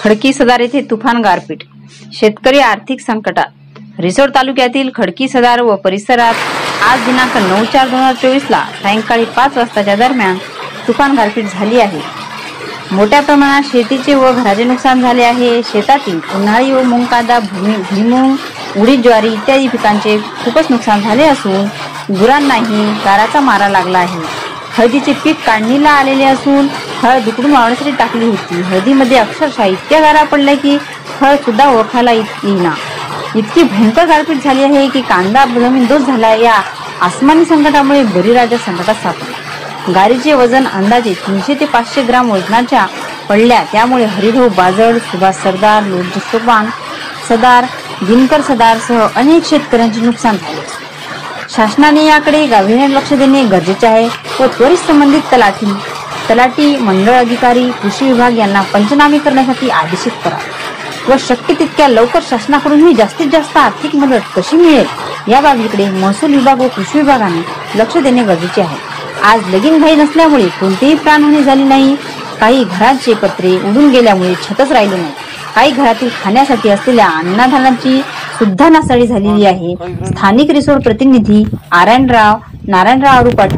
खडकी सदार येथे तुफान गारपीट, शेतकरी आर्थिक संकटात। रिसोड तालुक्यातील खडकी सदार व परिसरात आज दिनांक 9/4/2024 ला सायंकाळी 5 वाजताच्या दरम्यान तुफान गारपीट झाली आहे। मोठ्या प्रमाणात शेतीचे व घराचे नुकसान झाले आहे। शेतातील उन्हाळी व मूग कांदा, भुईमूग, उडीद, ज्वारी इत्यादी पिकांचे खूपच नुकसान झाले असून गुरांनाही गाराचा मारा लागला आहे। हळदीचे पीक काढणीला आलेले असून हळद उकडून वाळवण्यासाठी टाकली होती। हळदीमध्ये अक्षरशः इतक्या गारा पडल्या की हळद सुद्धा ओळखायला येईना। इतकी भयंकर गारपीट झाली आहे की कांदा जमीनदोस्त झाला। या आसमानी संकटामुळे बळीराजा संकटात सापडला। गारीचे वजन अंदाजे 300 ते 500 ग्राम वजनाच्या पडल्या। त्यामुळे हरिभाऊ बाजड, सुभाष सरदार, लोटजी सोपान सदार, दिनकर सदार सह अनेक शेतकऱ्यांचे नुकसान झाले। शासनाने याकडे गांभीर्याने लक्ष देणे गरजेचे आहे व त्वरित संबंधित तलाठी, मंडळ अधिकारी, कृषी विभाग यांना पंचनामे करण्यासाठी आदेशित करा व शक्य तितक्या लवकर शासनाकडूनही जास्तीत जास्त आर्थिक मदत कशी मिळेल या बाबीकडे महसूल विभाग व कृषी विभागाने लक्ष देणे गरजेचे आहे। आज लगीनघाई नसल्यामुळे कोणतीही प्राणहानी झाली नाही। काही घरांचे पत्रे उडून गेल्यामुळे छतच राहिले नाही। काही घरातील खाण्यासाठी असलेल्या अन्नधान्याची सुद्धा नासाडी झालेली आहे। स्थानिक रिसोड प्रतिनिधी नारायणराव अरुपाट